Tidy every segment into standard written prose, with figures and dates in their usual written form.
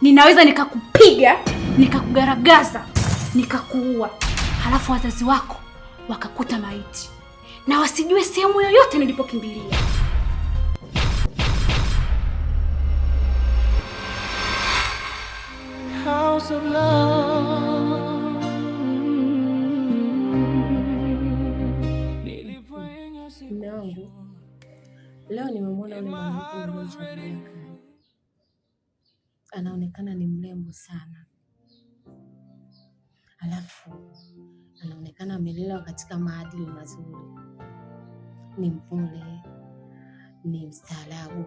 ninaweza nikakupiga, nikakugaragaza, nikakuua. Halafu wazazi wako wakakuta maiti na wasijue sehemu yoyote nilipokimbilia. House of love. Leo nimemwona yule mwanamke mmoja, anaonekana ni mrembo sana, alafu anaonekana amelelewa katika maadili mazuri, ni mpole, ni mstaarabu,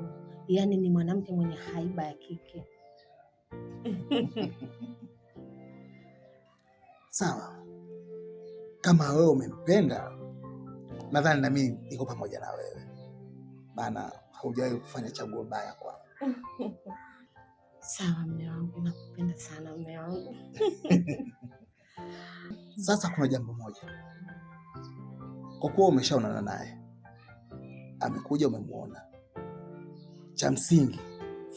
yaani ni mwanamke mwenye haiba ya kike. Sawa, kama wewe umempenda, nadhani na mimi niko pamoja na wewe, maana haujawahi kufanya chaguo baya kwangu. Sawa mume wangu, nakupenda sana mume wangu. Sasa kuna jambo moja, kwa kuwa umeshaonana naye, amekuja umemuona, cha msingi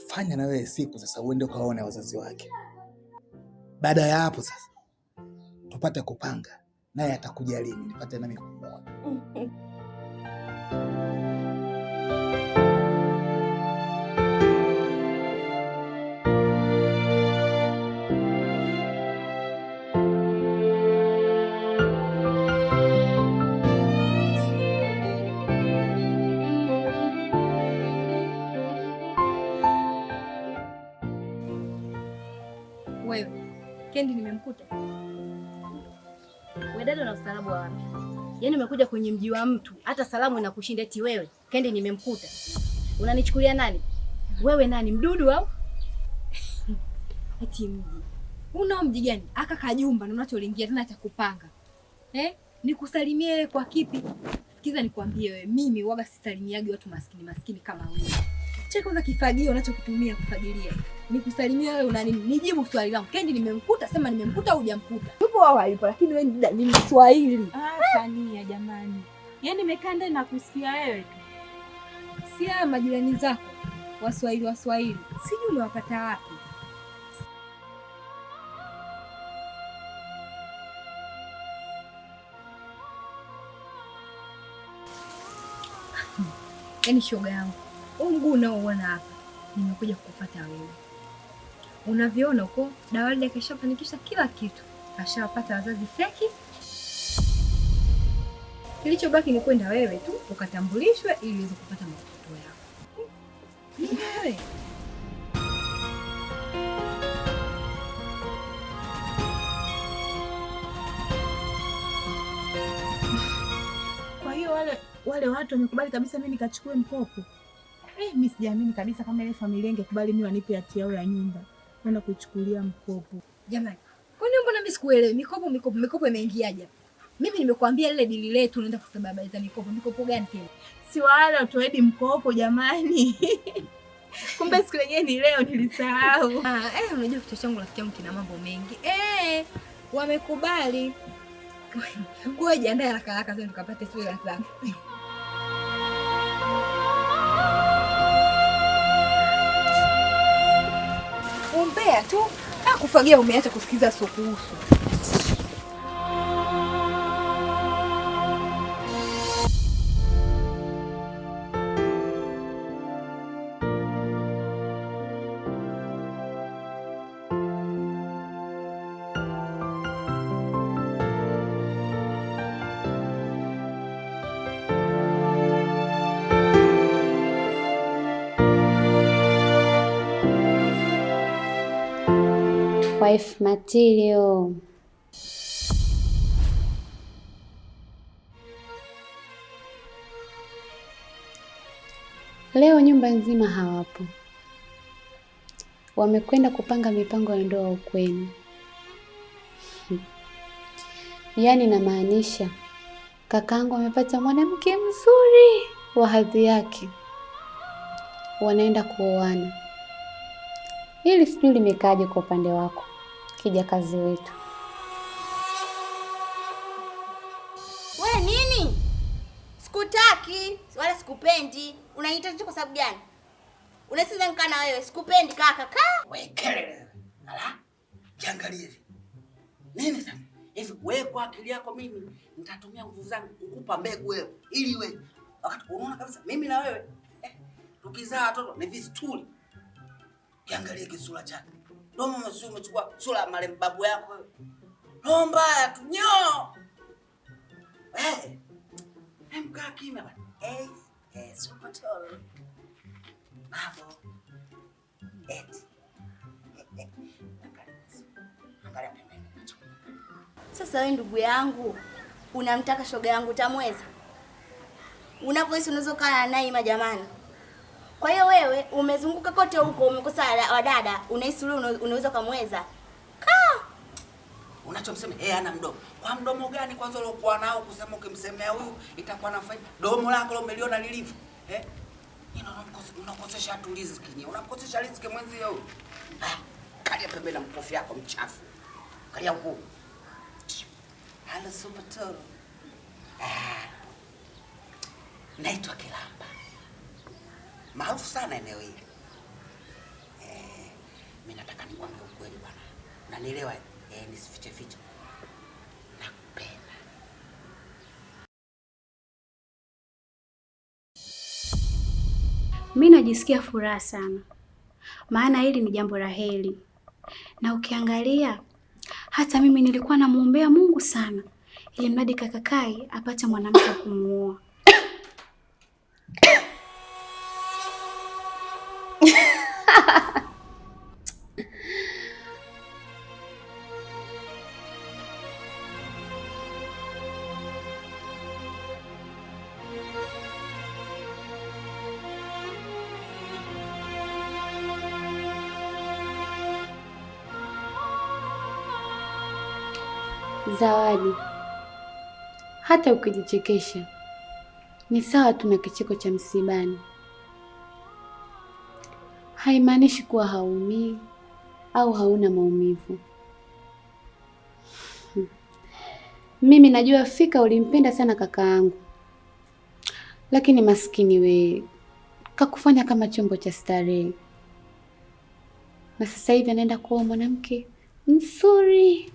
fanya na wewe siku sasa uende ukaone wazazi wake. Baada ya hapo sasa tupate kupanga naye atakuja lini nipate nami kumuona. Kendi nimemkuta. Wewe dada na ustaarabu wa wapi? Yaani umekuja kwenye mji wa mtu, hata salamu inakushinda eti wewe. Kendi nimemkuta. Unanichukulia nani? Wewe nani, mdudu au? Eti mji. Una mji gani? Aka kajumba na unacholingia tena cha kupanga. Nikusalimie wewe kwa kipi? Sikiza nikwambie wewe, mimi waga sisalimiagi watu maskini kama wewe. Cheko za kifagio unachokutumia kufagilia. Nikusalimia wewe una nini? Nijibu swali langu. Kendi nimemkuta, sema nimemkuta au hujamkuta? Yupo au hayupo, lakini wewe ni Mswahili. Sania jamani. Yaani nimekaa ndani na kusikia wewe tu. Si majirani zako Waswahili. Sijui uliwapata wapi. Yaani shoga yangu, huu mguu unaoona hapa, nimekuja kukufuata wewe. Unaviona huko, Dawalda kashafanikisha kila kitu. Kashawapata wazazi feki. Kilichobaki ni kwenda wewe tu ukatambulishwe ili uweze kupata mtoto wako. Wewe. Kwa hiyo wale watu wamekubali kabisa mimi nikachukue mkopo. Mimi sijaamini kabisa kama ile familia ingekubali mimi wanipe hati yao ya nyumba kwenda kuchukulia mkopo. Jamani, kwani mbona mimi sikuelewi? Mikopo imeingiaje? Mimi nimekuambia ile dili letu unaenda kusababisha mikopo. Mikopo gani tena? Si wale watuahidi mkopo jamani. Kumbe siku yenyewe ni leo nilisahau. Unajua kichwa changu rafiki yangu kina mambo mengi. Wamekubali. Ngoja jiandae haraka sasa tukapate sura zako. Umbea tu, kufagia umeacha kusikiza sokuhusu. Wife material. Leo nyumba nzima hawapo. Wamekwenda kupanga mipango ya ndoa ukwenu. Yaani namaanisha kakaangu amepata mwanamke mzuri wa hadhi yake. Wanaenda kuoana. Hili sijui limekaaje kwa upande wako, kijakazi wetu. We nini? Sikutaki, wala sikupendi. Unanihitaji kwa sababu gani? Unasiza nikaa na wewe, sikupendi kaka. Wewe kelele. Niangalie hivi. Nini sasa? Hivi wewe kwa akili yako mimi nitatumia nguvu zangu kukupa mbegu wewe ili wewe wakati unaona kabisa mimi na wewe tukizaa watoto ni vistuli. Kiangalie kisura chake. Domo msio umechukua sura ya marehemu babu yako wewe. Roho mbaya tu nyo. Mkaa kimya bwana. Super tall. Mambo. Angalia pembeni. Sasa wewe ndugu yangu, unamtaka shoga yangu utamweza? Unavyohisi unaweza kaa naye majamani. Kwa hiyo wewe umezunguka kote huko umekosa wadada, unahisi wewe unaweza kumweza? Unachomsema ana mdomo. Kwa mdomo gani kwanza uliokuwa nao kusema ukimsemea huyu itakuwa na faida? Domo lako leo umeliona lilivyo. Unakosesha tu riziki. Unakosesha riziki mwenzi huyu. Kalia pembeni na mkofi yako mchafu. Kalia huko. Hala super tall. Naitwa Kilamba. Maarufu sana eneo hili. Mimi nataka nikwambie ukweli bwana. Unanielewa? Nisifiche fiche. Nakupenda. Mimi najisikia furaha sana. Maana hili ni jambo la heri. Na ukiangalia hata mimi nilikuwa namuombea Mungu sana ili mradi kaka Kai apate mwanamke kumuoa. Zawadi, hata ukijichekesha ni sawa tu na kicheko cha msibani. Haimaanishi kuwa haumii au hauna maumivu. Mimi najua fika ulimpenda sana kaka yangu, lakini maskini we kakufanya kama chombo cha starehe, na sasa hivi anaenda kuoa mwanamke mzuri.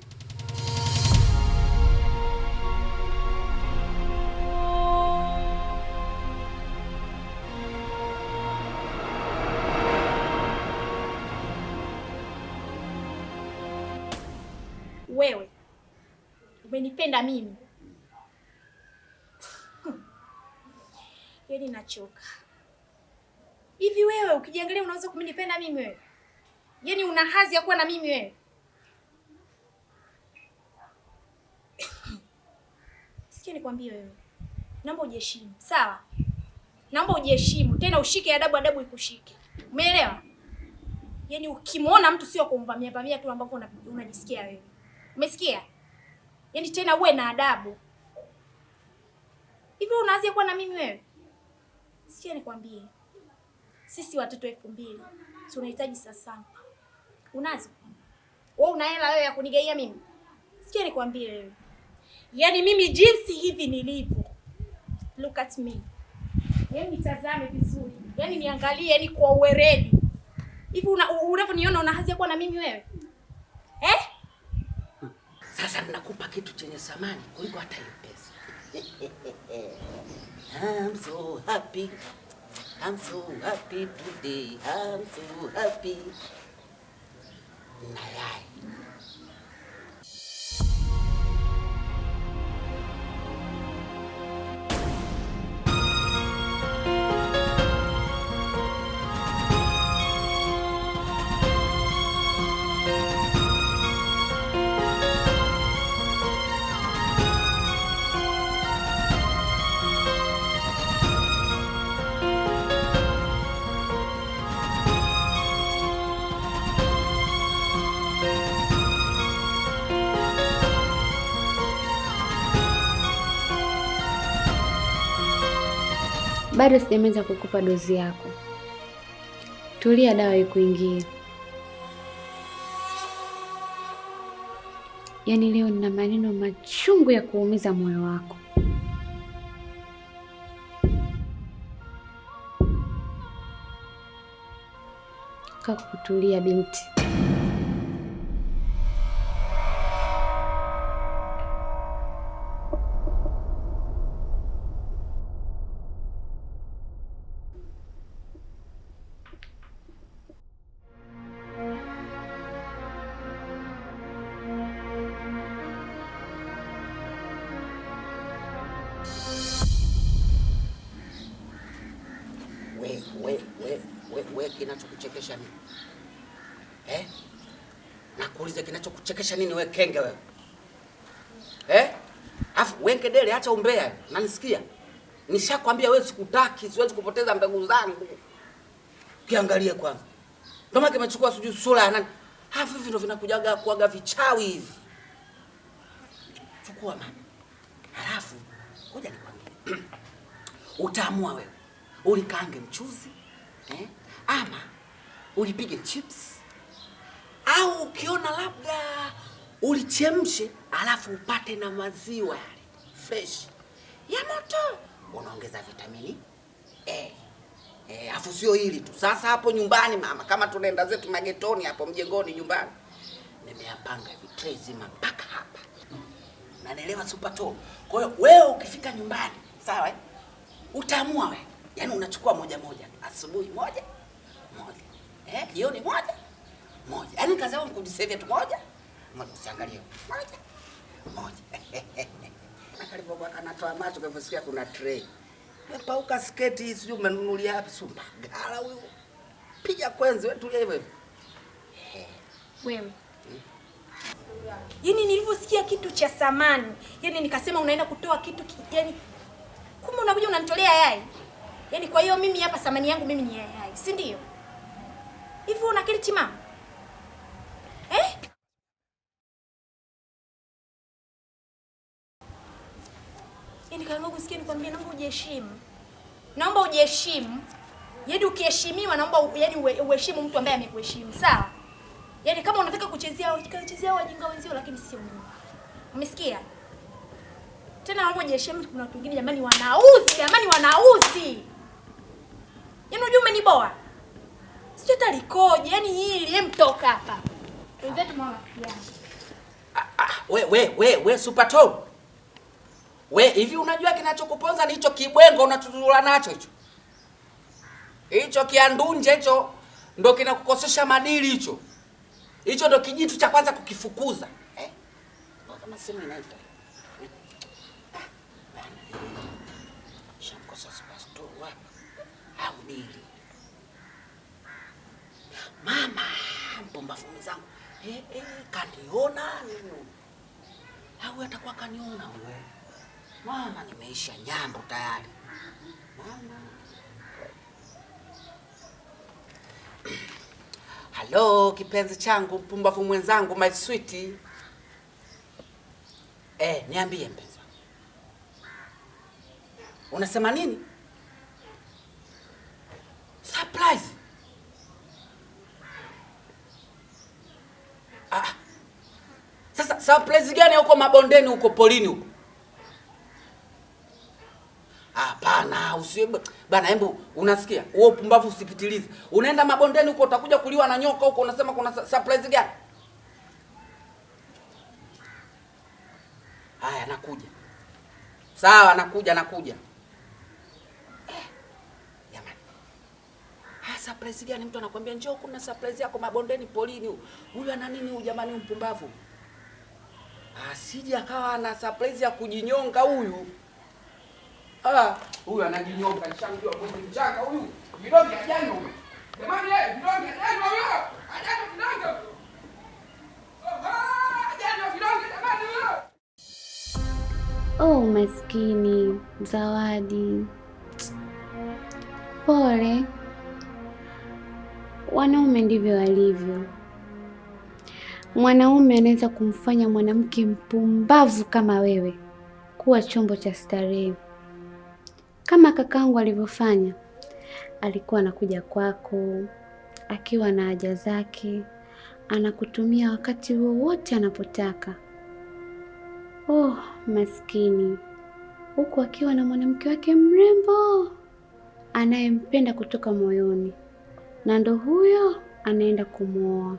Wewe umenipenda mimi? Yaani nachoka. Hivi wewe ukijiangalia unaweza kunipenda mimi wewe? Yaani una hazi ya kuwa na mimi wewe? Sikia nikwambie wewe. Naomba ujiheshimu, sawa? Naomba ujiheshimu, tena ushike adabu ikushike. Umeelewa? Yaani ukimwona mtu sio kumvamia tu ambapo unajisikia wewe. Umesikia? Yaani tena uwe na adabu. Hivi unaanza kuwa na mimi wewe? Sikia nikwambie. Sisi watoto 2000 tunahitaji sasa. Unazo? Wewe una hela wewe ya kunigaia mimi? Sikia nikwambie wewe. Yaani mimi jinsi hivi nilivyo. Look at me. Yaani nitazame vizuri. Yaani niangalie yaani kwa uweredi. Hivi unavyoniona una hazi ya kuwa na mimi wewe? Sasa ninakupa kitu chenye thamani kuliko hata hiyo pesa. I'm so happy. I'm so happy today. I'm so happy. Nayai. Bado sijamaliza kukupa dozi yako. Tulia dawa ikuingie. Yaani leo nina maneno machungu ya kuumiza moyo wako. Kaa kutulia binti. kinachokuchekesha nini? Nakuuliza kinachokuchekesha nini wewe kenge wewe? Afu wenge dele, acha umbea. Nanisikia? Nishakwambia wewe sikutaki, siwezi kupoteza mbegu zangu. Kiangalie kwanza. Ndio maana kimechukua sujui sura ya nani? Hafu hivi ndio vinakujaga kuaga vichawi hivi. Chukua mama. Halafu ngoja nikwambie. Utaamua wewe. Ulikaange mchuzi, ama ulipige chips, au ukiona labda ulichemshe alafu upate na maziwa yale fresh ya moto, unaongeza vitamini afu sio hili tu. Sasa hapo nyumbani mama, kama tunaenda zetu magetoni hapo mjengoni nyumbani, nimeyapanga hivi tray zima mpaka hapa. Unanielewa super top? Kwa hiyo wewe ukifika nyumbani, sawa utaamua wewe. Yaani unachukua moja moja. Asubuhi moja. Jioni moja. Yaani kazi yako kujisevia tu moja. Usiangalie. Moja. Akalipokuwa kanatoa macho kwa kusikia kuna tray. Pauka sketi hii sijui umenunulia wapi sumba. Gala huyu. Piga kwenzi wewe tulia hivyo. Wewe. Yaani nilivyosikia kitu cha samani, yaani nikasema unaenda kutoa kitu yaani kumbe unakuja unanitolea yai. Yaani kwa hiyo mimi hapa samani yangu mimi ni yai, si ndio? Hivi una akili timamu? Yaani kama usikie nikwambia naomba ujiheshimu. Naomba ujiheshimu. Yaani ukiheshimiwa naomba yaani uheshimu mtu ambaye amekuheshimu, sawa? Yaani kama unataka kuchezea wajinga wenzio lakini sio mimi. Umesikia? Tena naomba ujiheshimu, kuna watu wengine jamani wanauzi. Yaani unajua umeniboa. Sio hata likoje, yaani hili mtoka hapa. Wenzetu mama yani. We super top. We hivi unajua kinachokuponza ni hicho kibwengo unatuzula nacho hicho. Hicho kiandunje hicho ndio kinakukosesha madili hicho. Hicho ndio kijitu cha kwanza kukifukuza. Kama simu inaita. Shamkosa spasto wapi? Au dili. Mama, mpumbavu mzangu. Kaniona nini? Au atakuwa kaniona wewe? Mama, nimeisha nyambo tayari. Mama. Hello, kipenzi changu, mpumbavu mwenzangu, my sweetie. Niambie mpenzi. Unasema nini? Surprise. Sasa surprise gani huko mabondeni huko polini huko? Hapana, bana hebu unasikia? Wewe upumbavu usipitilize. Unaenda mabondeni huko utakuja kuliwa na nyoka huko unasema kuna surprise gani? Haya nakuja. Sawa nakuja. Jamani. Surprise gani mtu anakuambia njoo kuna surprise yako mabondeni polini. Huyu ana nini huyu jamani mpumbavu? Asije akawa na surprise ya kujinyonga huyu. Huyu anajinyonga nishamjua mwezi mchanga huyu. Vidonge ajano huyu. Jamani vidonge ajano huyu. Ajano vidonge. Ajano vidonge jamani huyu. Oh, maskini Zawadi. Pole. Wanaume ndivyo walivyo. Mwanaume anaweza kumfanya mwanamke mpumbavu kama wewe kuwa chombo cha starehe. Kama kakangu alivyofanya, alikuwa anakuja kwako akiwa na haja zake, anakutumia wakati wowote anapotaka. Oh, maskini. Huku akiwa na mwanamke wake mrembo anayempenda kutoka moyoni. Na ndo huyo anaenda kumuoa.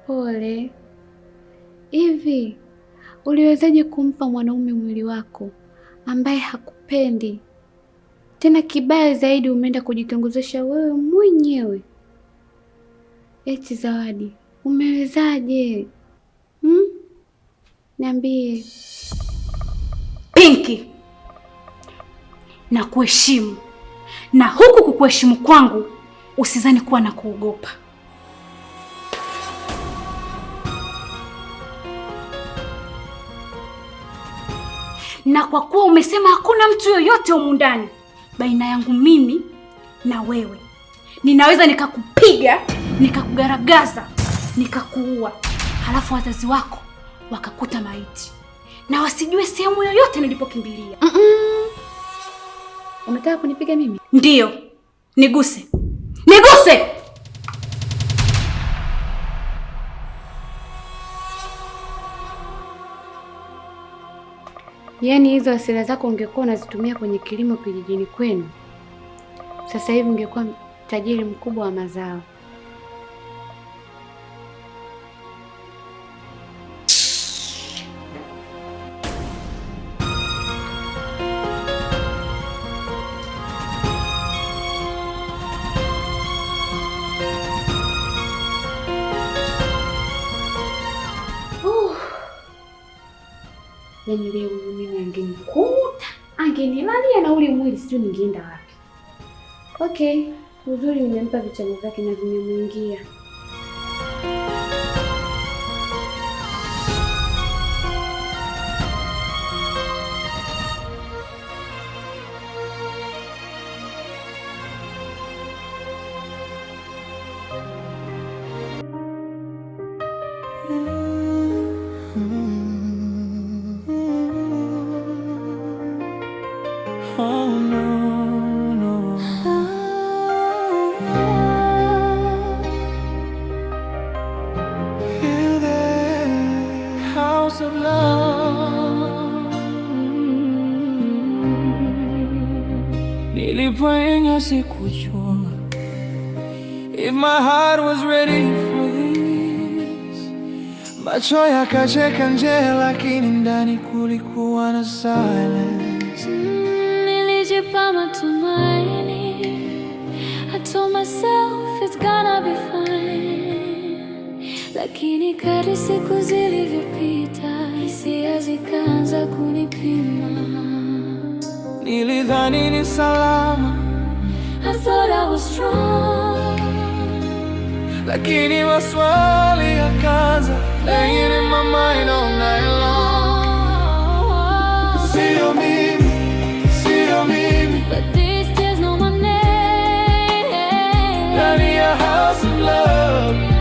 Pole. Hivi uliwezaje kumpa mwanaume mwili wako ambaye hakupendi? Tena kibaya zaidi umeenda kujitongozesha wewe mwenyewe. Eti Zawadi, umewezaje? Niambie. Pinki, na kuheshimu na huku kukuheshimu kwangu usizani kuwa na kuogopa. Na kwa kuwa umesema hakuna mtu yoyote humu ndani baina yangu mimi na wewe, ninaweza nikakupiga, nikakugaragaza, nikakuua, halafu wazazi wako wakakuta maiti na wasijue sehemu yoyote nilipokimbilia. Unataka kunipiga mimi? Ndiyo. Niguse. Niguse! Yaani hizo hasira zako ungekuwa unazitumia kwenye kilimo kijijini kwenu, sasa hivi ungekuwa tajiri mkubwa wa mazao. Yaani leo mimi angenikuta, angenilalia na ule mwili sijui ningeenda wapi. Okay, uzuri nimempa vichamo vyake na vimemwingia. Oh no, no. Feel that house of love. Nilipoingia sikujua if my heart was ready for this. Macho yakacheka nje lakini ndani kulikuwa na silence. I told myself it's gonna be fine, lakini kadri siku zilivyopita hisia zikaanza kunipima. Nilidhani ni salama, I thought I was strong, lakini maswali yakaanza playing in my mind all night long. Sio mimi, sio mimi, but these tears know my name. Ndani ya house of love.